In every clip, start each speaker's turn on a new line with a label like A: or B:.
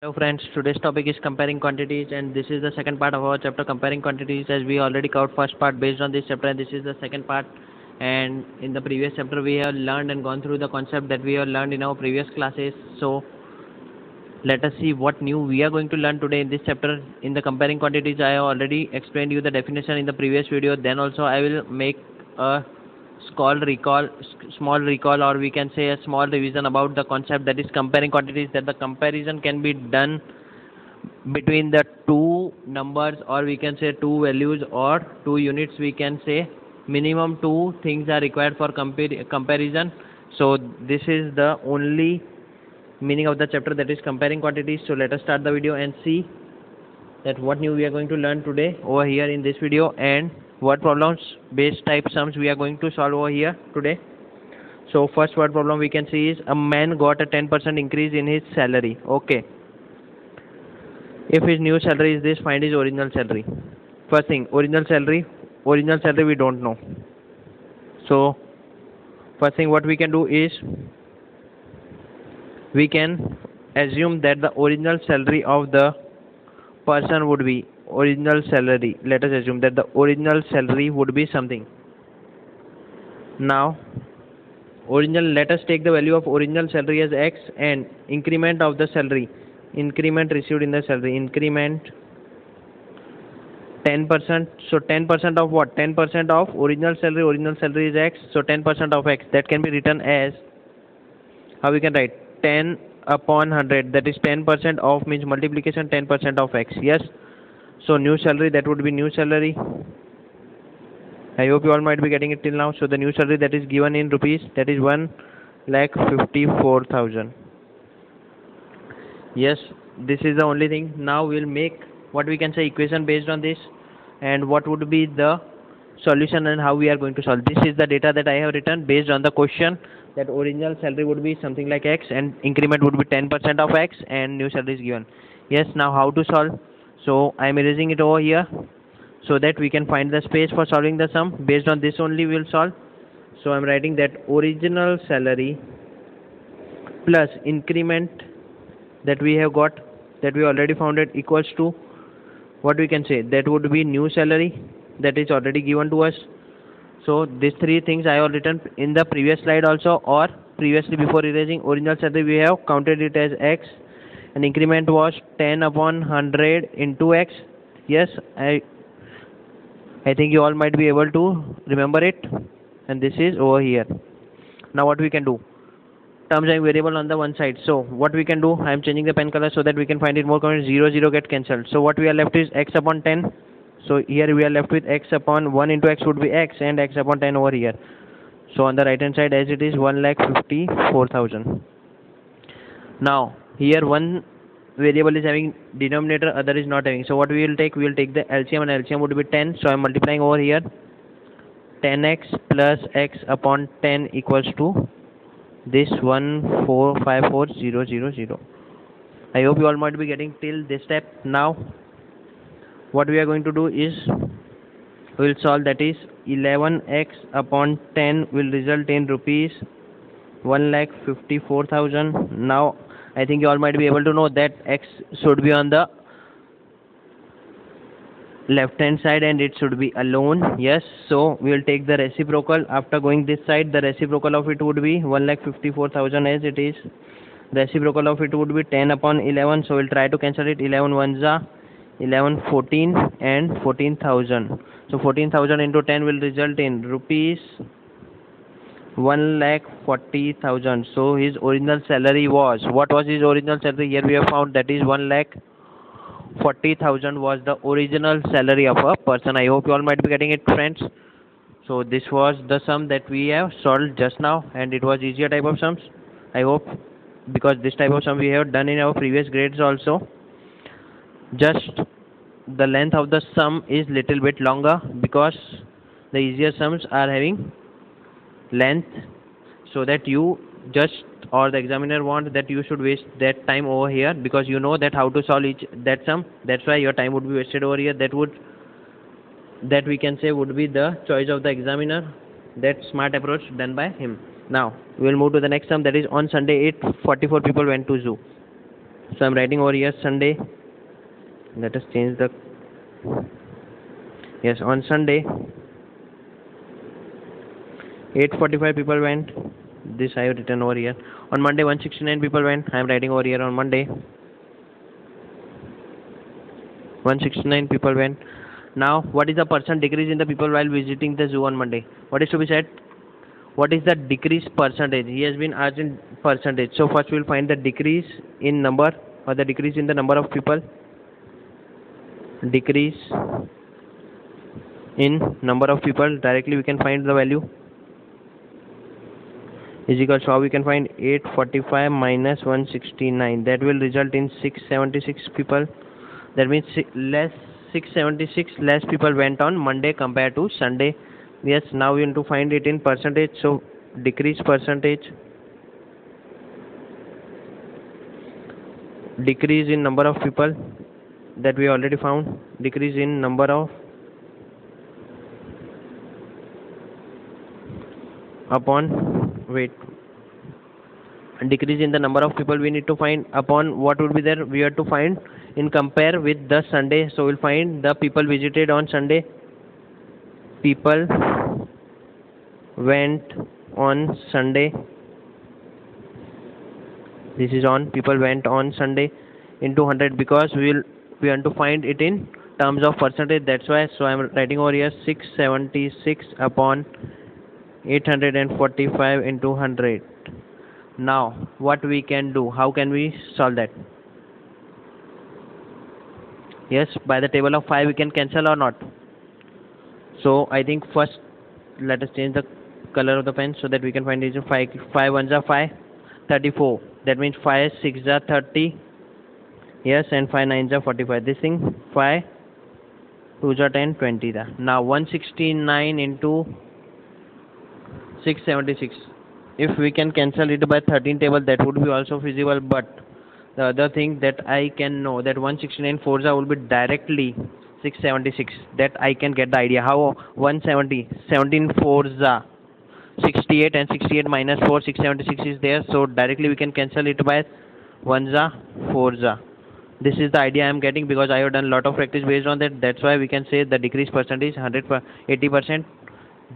A: Hello friends, today's topic is comparing quantities and this is the second part of our chapter comparing quantities as we already covered first part based on this chapter and this is the second part, and in the previous chapter we have learned and gone through the concept that we have learned in our previous classes. So let us see what new we are going to learn today in this chapter. In the comparing quantities I have already explained you the definition in the previous video, then also I will make a small recall, or we can say a small revision about the concept that is comparing quantities, that the comparison can be done between the two numbers, or we can say two values or two units. We can say minimum two things are required for comparison. So this is the only meaning of the chapter, that is comparing quantities. So let us start the video and see that what new we are going to learn today over here in this video, and what problems based type sums we are going to solve over here today. So first word problem we can see is a man got a 10% increase in his salary. Okay, if his new salary is this, find his original salary. First thing, original salary we don't know. So first thing what we can do is we can assume that the original salary of the person would be original salary. Let us assume that the original salary would be something. Now original, let us take the value of original salary as x and increment of the salary, increment received in the salary, increment 10%. So 10% of what? 10% of original salary is x, so 10% of x, that can be written as, how we can write, 10 upon 100, that is 10% of means multiplication 10% of x. Yes, so new salary, that would be new salary. I hope you all might be getting it till now. So the new salary that is given in rupees, that is 1,54,000. Yes, this is the only thing. Now we'll make what we can say equation based on this, and what would be the solution and how we are going to solve. This is the data that I have written based on the question, that original salary would be something like x and increment would be 10% of x and new salary is given. Yes, now how to solve? So I am erasing it over here so that we can find the space for solving the sum. Based on this only we will solve. So I am writing that original salary plus increment that we have got, that we already found it, equals to what we can say, that would be new salary, that is already given to us. So these three things I have written in the previous slide also, or previously before erasing. Original salary we have counted it as x and increment was 10 upon 100 into x. Yes, I think you all might be able to remember it, and this is over here. Now what we can do, terms having variable on the one side, so what we can do, I am changing the pen color so that we can find it more convenient. 0 0 get cancelled, so what we are left is x upon 10. So here we are left with x upon 1 into x would be x, and x upon 10 over here. So on the right hand side as it is 1,54,000. Now here one variable is having denominator, other is not having. So what we will take the LCM, and LCM would be 10. So I am multiplying over here. 10x plus x upon 10 equals to this 1,454,000. I hope you all might be getting till this step. Now what we are going to do is we will solve, that is 11x upon 10 will result in rupees 1,54,000. Now I think you all might be able to know that x should be on the left hand side and it should be alone. Yes, so we will take the reciprocal. After going this side, the reciprocal of it would be 1,54,000 as it is. Reciprocal of it would be 10 upon 11. So we'll try to cancel it. 11 ones are 11, 14 and 14,000. So 14,000 into 10 will result in rupees 1,40,000. So his original salary was, what was his original salary? Here we have found that is 1,40,000 was the original salary of a person. I hope you all might be getting it, friends. So this was the sum that we have solved just now, and it was easier type of sums, I hope, because this type of sum we have done in our previous grades also. Just the length of the sum is little bit longer because the easier sums are having length, so that you just, or the examiner want that you should waste that time over here, because you know that how to solve that sum. That's why your time would be wasted over here. That we can say would be the choice of the examiner, that smart approach done by him. Now we will move to the next sum, that is on Sunday 844 people went to zoo. So I'm writing over here Sunday. Let us change the, yes, on Sunday 845 people went. This I have written over here. On Monday 169 people went. I am writing over here on Monday 169 people went. Now what is the percent decrease in the people while visiting the zoo on Monday? What is to be said? What is the decrease percentage? He has been asked in percentage. So first we will find the decrease in number, or the decrease in the number of people. Decrease in number of people. Directly we can find the value. Is equal to, how we can find 845 minus 169. That will result in 676 people. That means 676 less people went on Monday compared to Sunday. Yes, now we need to find it in percentage. So decrease percentage. Decrease in number of people, that we already found. Decrease in number of upon, wait, decrease in the number of people we need to find upon what would be there. We have to find in compare with the Sunday. So we'll find the people visited on Sunday. People went on Sunday. This is on people went on Sunday into 100, because we want to find it in terms of percentage. That's why. So I'm writing over here 676 upon 845 into 100. Now what we can do? How can we solve that? Yes, by the table of 5 we can cancel or not. So I think first let us change the color of the pen so that we can find it. 5 ones are 5, 34. That means 5 6 are 30. Yes, and 5 9s are 45. This thing 5 2s are 10, 20. Now 169 into 676. If we can cancel it by 13 table, that would be also feasible. But the other thing that I can know, that 169 4s will be directly 676. That I can get the idea. How 170 17 4s 68, and 68 minus 4 676 is there. So directly we can cancel it by 1s 4s. This is the idea I am getting, because I have done a lot of practice based on that. That's why we can say the decrease percentage 80%.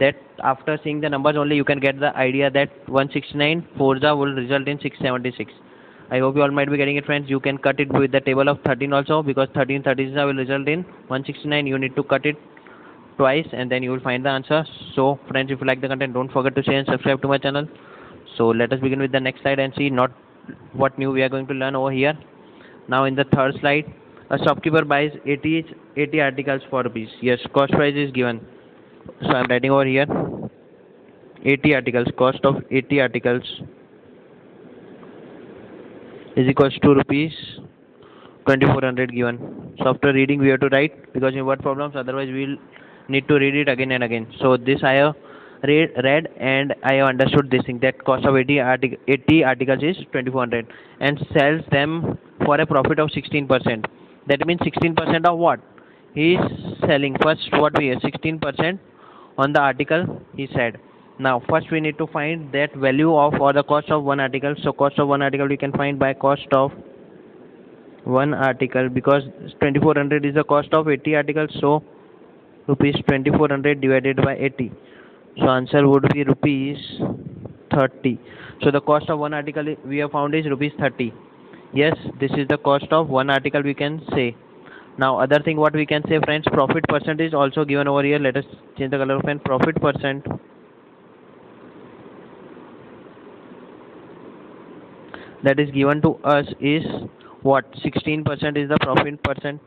A: That after seeing the numbers only you can get the idea that 169 4s will result in 676. I hope you all might be getting it, friends. You can cut it with the table of 13 also, because 13 30s will result in 169. You need to cut it twice and then you will find the answer. So friends, if you like the content, don't forget to share and subscribe to my channel. So let us begin with the next slide and see not what new we are going to learn over here. Now in the third slide, a shopkeeper buys 80 articles for rupees. Yes, cost price is given. So I am writing over here 80 articles. Cost of 80 articles is equals to rupees 2400 given. So after reading we have to write, because in word problems otherwise we will need to read it again and again. So this I have read and I have understood this thing, that cost of 80 articles is 2400, and sells them for a profit of 16%. That means 16% of what he is selling. First what we have, 16% on the article he said. Now first we need to find that value of, or the cost of one article. So cost of one article we can find by cost of one article, because 2400 is the cost of 80 articles. So rupees 2400 divided by 80. So answer would be rupees 30. So the cost of one article we have found is rupees 30. Yes, this is the cost of one article we can say. Now other thing what we can say, friends, profit percent is also given over here. Let us change the color of pen. Profit percent that is given to us is what? 16% is the profit percent.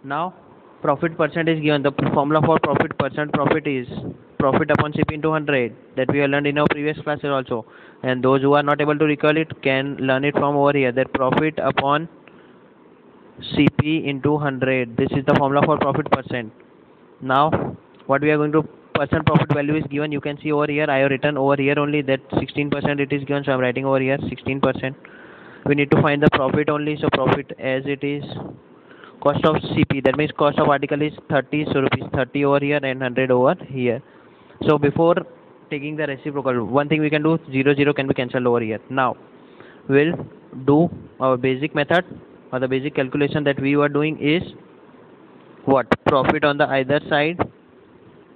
A: Now profit percent is given. The formula for profit percent, profit is profit upon CP into 100, that we have learned in our previous classes also, and those who are not able to recall it can learn it from over here, that profit upon CP into 100. This is the formula for profit percent. Now what we are going to, percent profit value is given. You can see over here I have written over here only that 16% it is given, so I am writing over here 16%. We need to find the profit only. So profit as it is cost of CP, that means cost of article is 30, so rupees 30 over here and 100 over here. So before taking the reciprocal, one thing we can do, 0 0 can be cancelled over here. Now we'll do our basic method. or the basic calculation that we were doing is what? Profit on the either side.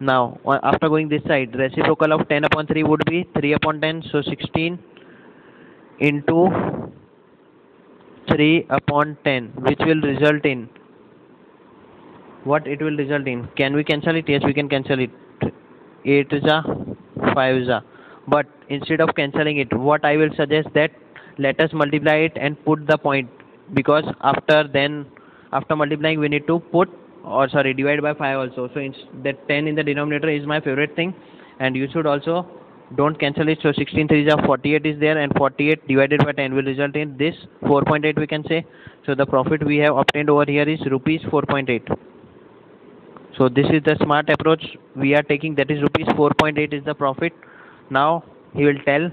A: Now after going this side, reciprocal of 10 upon 3 would be 3 upon 10, so 16 into 3 upon 10, which will result in what? It will result in, can we cancel it? Yes, we can cancel it. 8 is a 5 is a, but instead of cancelling it, what I will suggest that let us multiply it and put the point, because after multiplying we need to put, or sorry, divide by 5 also. So that 10 in the denominator is my favorite thing, and you should also don't cancel it. So 16 3 is a 48 is there, and 48 divided by 10 will result in this 4.8 we can say. So the profit we have obtained over here is rupees 4.8. So this is the smart approach we are taking, that is rupees 4.8 is the profit. Now he will tell,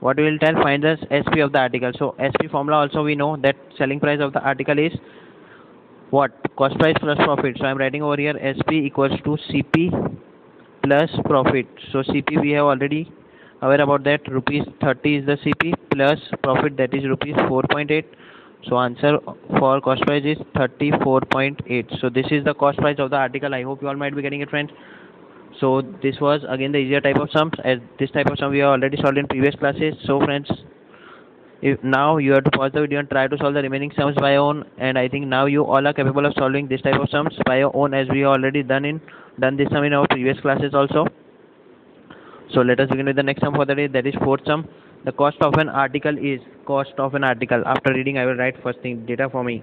A: what we will tell, find the SP of the article. So SP formula also we know that selling price of the article is what? Cost price plus profit. So I am writing over here SP equals to CP plus profit. So CP we have already aware about that, rupees 30 is the CP plus profit, that is rupees 4.8. So answer for cost price is 34.8. So this is the cost price of the article. I hope you all might be getting it, friends. So this was again the easier type of sums, as this type of sum we have already solved in previous classes. So friends, if now you have to pause the video and try to solve the remaining sums by your own, and I think now you all are capable of solving this type of sums by your own, as we have already done this sum in our previous classes also. So let us begin with the next sum for the day, that is fourth sum. The cost of an article is, cost of an article. After reading I will write first thing data for me,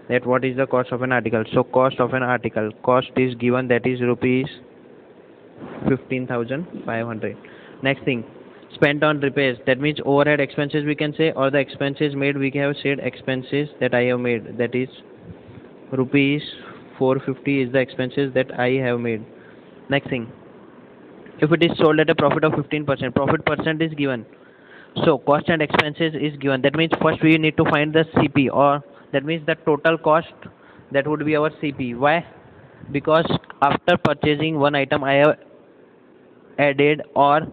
A: that what is the cost of an article. So cost of an article, cost is given, that is rupees 15,500. Next thing, spent on repairs, that means overhead expenses we can say, or the expenses made, we have said expenses that I have made, that is rupees 450 is the expenses that I have made. Next thing, if it is sold at a profit of 15%, profit percent is given. So cost and expenses is given, that means first we need to find the CP, or that means the total cost, that would be our CP. Why? Because after purchasing one item I have added or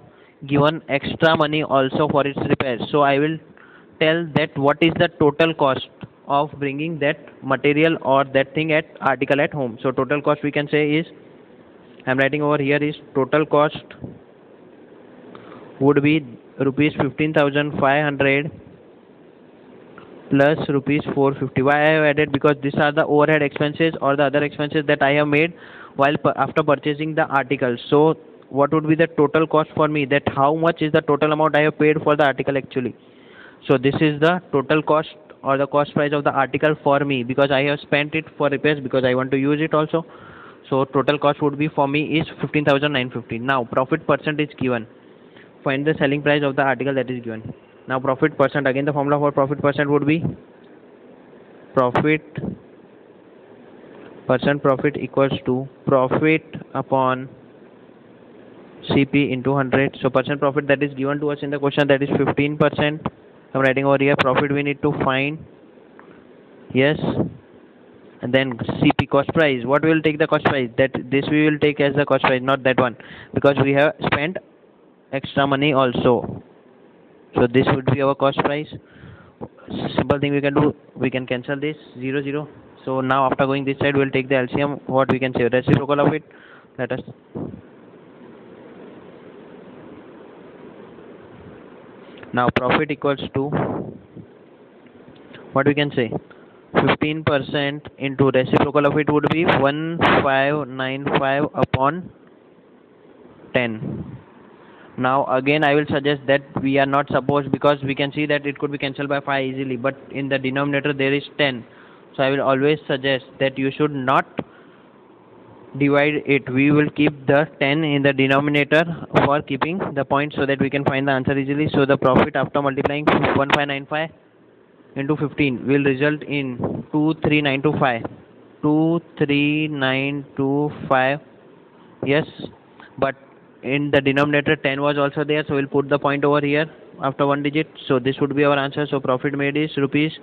A: given extra money also for its repair. So I will tell that what is the total cost of bringing that material or that thing at article at home. So total cost we can say is, I am writing over here, is total cost would be rupees 15,500 plus rupees 450. Why I have added? Because these are the overhead expenses or the other expenses that I have made while after purchasing the article. So what would be the total cost for me, that how much is the total amount I have paid for the article actually. So this is the total cost or the cost price of the article for me, because I have spent it for repairs, because I want to use it also. So total cost would be for me is 15,950. Now profit percent is given. Find the selling price of the article, that is given. Now profit percent, again the formula for profit percent would be profit percent profit equals to profit upon CP into 100. So percent profit that is given to us in the question, that is 15%. I'm writing over here profit we need to find. Yes. And then CP, cost price. What we will take the cost price? That this we will take as the cost price, not that one, because we have spent extra money also. So this would be our cost price. Simple thing we can do, we can cancel this 0 0. So now after going this side, we will take the LCM. What we can say, reciprocal of it. Let us. Now profit equals to, what we can say, 15% into reciprocal of it would be 1595 upon 10. Now again I will suggest that we are not supposed, because we can see that it could be cancelled by 5 easily, but in the denominator there is 10. So I will always suggest that you should not divide it. We will keep the 10 in the denominator for keeping the point, so that we can find the answer easily. So the profit after multiplying 1595 into 15 will result in 23925. 23925. Yes, but in the denominator 10 was also there, so we'll put the point over here after one digit. So this would be our answer. So profit made is rupees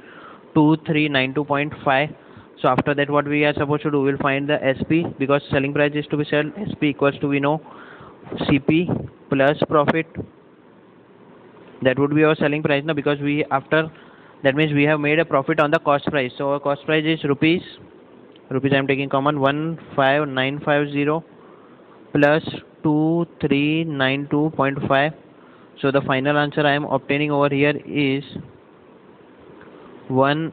A: 2392.5. So after that, what we are supposed to do, we'll find the SP, because selling price is to be sold. SP equals to, we know, CP plus profit. That would be our selling price now, because we after That means we have made a profit on the cost price. So our cost price is rupees I am taking common 15950 plus 2392.5. So the final answer I am obtaining over here is 18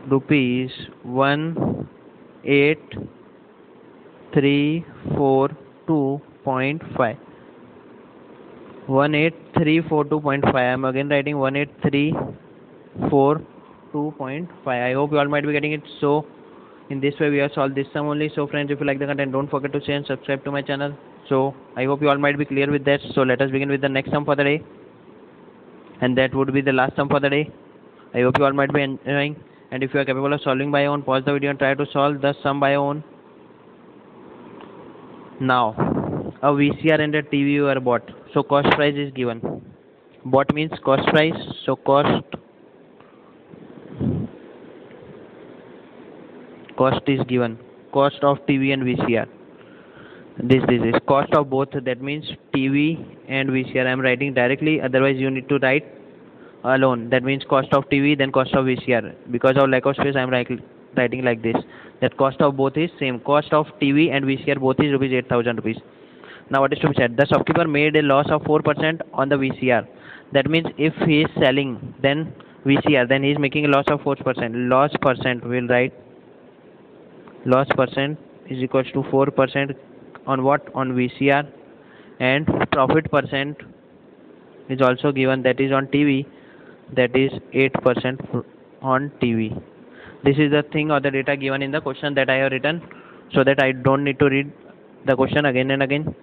A: rupees 18342.5. 18342.5. I am again writing 18342.5. I hope you all might be getting it. So in this way we have solved this sum only. So friends, if you like the content, don't forget to share and subscribe to my channel. So I hope you all might be clear with that. So let us begin with the next sum for the day, and that would be the last sum for the day. I hope you all might be enjoying, and if you are capable of solving by your own, pause the video and try to solve the sum by your own. Now a VCR and a TV were bought. So cost price is given. Bought means cost price. So cost is given. Cost of TV and VCR. This is cost of both. That means TV and VCR. I am writing directly. Otherwise you need to write alone. That means cost of TV then cost of VCR. Because of lack of space I am writing like this. That cost of both is same. Cost of TV and VCR both is rupees 8,000 rupees. Now what is to be said? The shopkeeper made a loss of 4% on the VCR. That means if he is selling then VCR, then he is making a loss of 4%. Loss percent, we will write loss percent is equals to 4% on what? On VCR, and profit percent is also given, that is on TV, that is 8% on TV. This is the thing or the data given in the question that I have written, so that I don't need to read the question again and again.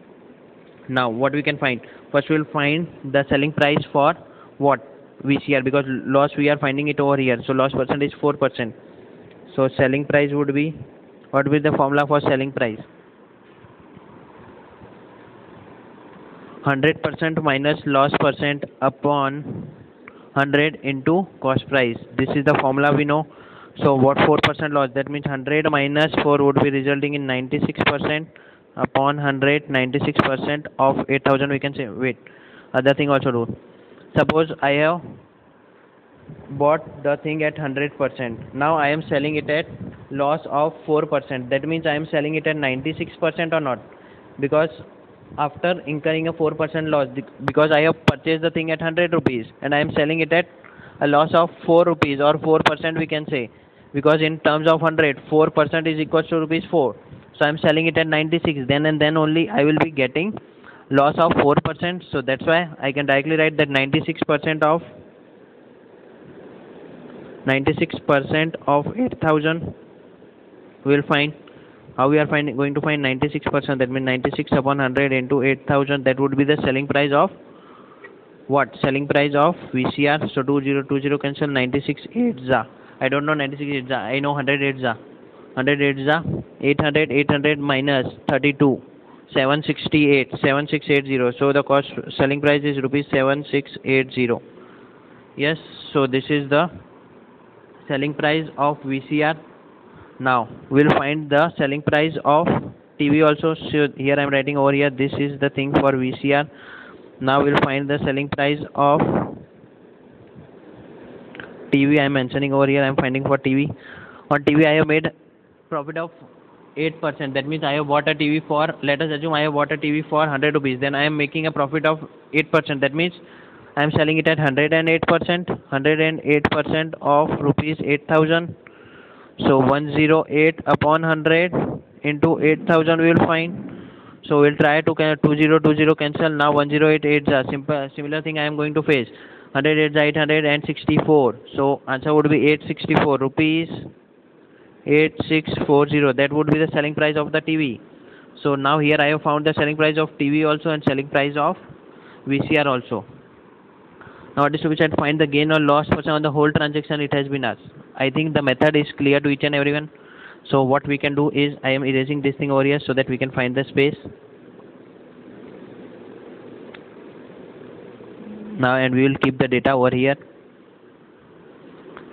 A: Now what we can find? First we will find the selling price for what? VCR, because loss we are finding it over here. So loss percent is 4%. So selling price would be, what will be the formula for selling price? 100% minus loss percent upon 100 into cost price. This is the formula we know. So what? 4% loss, that means 100 minus 4 would be resulting in 96% upon 100. 96% of 8,000 we can say. Wait, other thing also do. Suppose I have bought the thing at 100%. Now I am selling it at loss of 4%. That means I am selling it at 96% or not? Because after incurring a 4% loss, because I have purchased the thing at 100 rupees and I am selling it at a loss of 4 rupees or 4% we can say, because in terms of 100, 4% is equals to rupees 4. So I am selling it at 96, then and then only I will be getting loss of 4%. So that's why I can directly write that 96% of 8,000 we will find. How we are going to find 96%? That means 96 upon 100 into 8,000. That would be the selling price of what? Selling price of VCR. So 2020 cancel, 96 8 za. I don't know 96 8 za. I know 100 8 za. 100 8 za. 800 minus 32. 768. 7680. So the cost selling price is rupees 7680. Yes. So this is the selling price of VCR. Now we'll find the selling price of TV also. So here I am writing over here, this is the thing for VCR. Now we'll find the selling price of TV. I am mentioning over here, I am finding for TV. On TV I have made profit of 8%. That means I have bought a TV for, let us assume I have bought a TV for 100 rupees. Then I am making a profit of 8%. That means I am selling it at 108%. 108% of rupees 8,000. So 108 upon 100 into 8,000 we will find. So we'll try to 2020 cancel. Now 1088 is a similar thing I am going to face. 108 is 864. So answer would be 864 rupees. 8640. That would be the selling price of the TV. So now here I have found the selling price of TV also and selling price of VCR also. Now what is to be said? Find the gain or loss percent on the whole transaction it has been asked. I think the method is clear to each and everyone. So what we can do is, I am erasing this thing over here so that we can find the space. Now and we will keep the data over here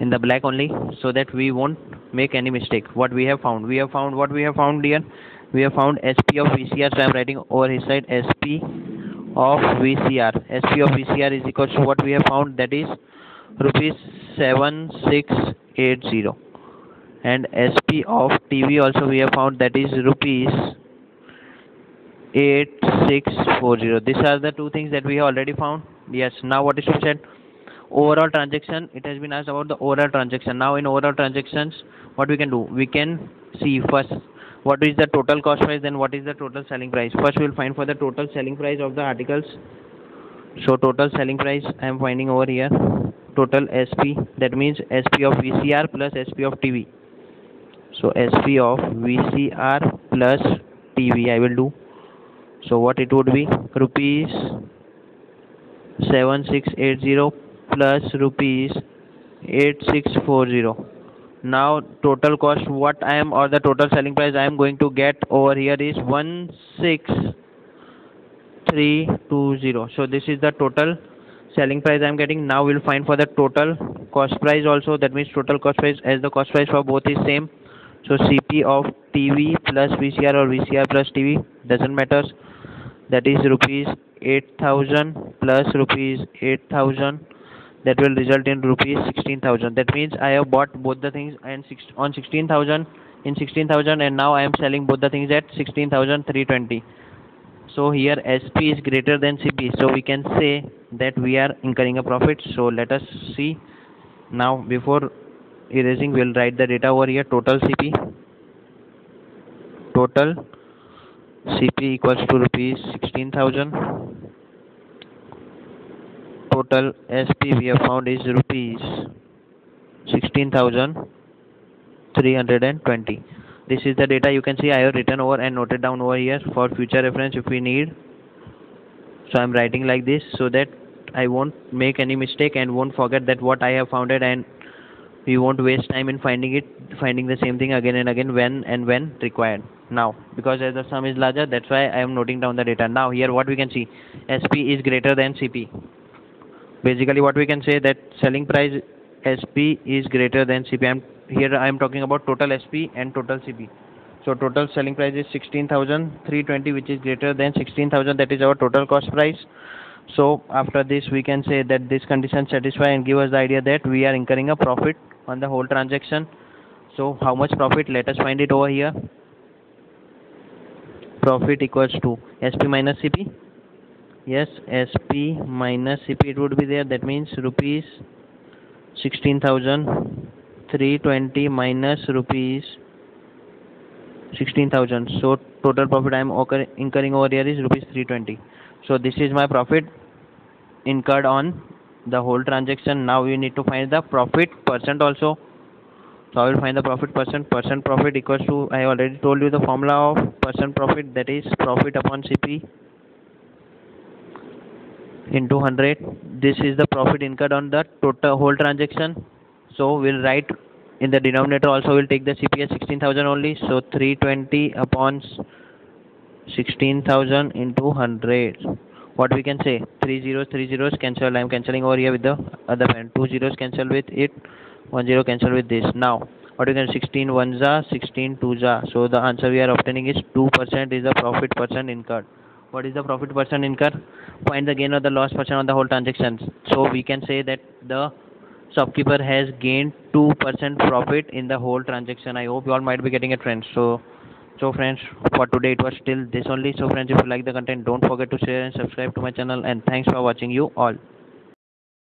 A: in the black only, so that we won't make any mistake. What we have found? What we have found here? We have found SP of VCR. So I am writing over his side SP of VCR. SP of VCR is equal to what we have found, that is rupees 7680, and SP of TV also we have found, that is rupees 8640. These are the two things that we have already found. Yes, now what is to be said? Overall transaction. It has been asked about the overall transaction. Now in overall transactions, what we can do? We can see first what is the total cost price, then what is the total selling price. First we will find for the total selling price of the articles. So total selling price I am finding over here. Total SP, that means SP of VCR plus SP of TV. So SP of VCR plus TV I will do. So what it would be? Rupees 7680 plus rupees 8640. Now total cost what I am, or the total selling price I am going to get over here is 16320. So this is the total selling price I am getting. Now we'll find for the total cost price also, that means total cost price, as the cost price for both is same. So CP of TV plus VCR or VCR plus TV, doesn't matter, that is rupees 8000 plus rupees 8000, that will result in rupees 16000. That means I have bought both the things and on 16000 in 16000, and now I am selling both the things at 16320. So here SP is greater than CP, so we can say that we are incurring a profit. So let us see. Now before erasing, we will write the data over here. Total CP equals to rupees 16000. Total SP we have found is rupees 16320. This is the data. You can see I have written over and noted down over here for future reference if we need. So I am writing like this so that I won't make any mistake and won't forget that what I have founded, and we won't waste time in finding the same thing again and again when required. Now because as the sum is larger, that's why I am noting down the data. Now here what we can see, SP is greater than CP. Basically what we can say, that selling price SP is greater than CP. Here I am talking about total SP and total CP. So total selling price is 16320, which is greater than 16000. That is our total cost price. So after this we can say that this condition satisfy and give us the idea that we are incurring a profit on the whole transaction. So how much profit? Let us find it over here. Profit equals to SP minus CP. Yes, SP minus CP it would be there. That means rupees 16320 minus rupees 16000. So total profit I am incurring over here is rupees 320. So this is my profit incurred on the whole transaction. Now we need to find the profit percent also. So I will find the profit percent. Percent profit equals to, I already told you the formula of percent profit, that is profit upon CP into 100. This is the profit incurred on the total whole transaction. So we'll write in the denominator also, we'll take the CP as 16000 only. So 320 upon 16000 into 100. What we can say, 3 zeros cancel. I am cancelling over here with the other pen. 2 zeros cancel with it, 1 zero cancel with this. Now what we can, 16 ones are 16 twos are. So the answer we are obtaining is 2% is the profit percent incurred. What is the profit percent incurred? Find the gain or the loss percent on the whole transactions. So we can say that the shopkeeper has gained 2% profit in the whole transaction. I hope you all might be getting it, friends. So friends, for today it was still this only. So friends, if you like the content, don't forget to share and subscribe to my channel, and thanks for watching you all.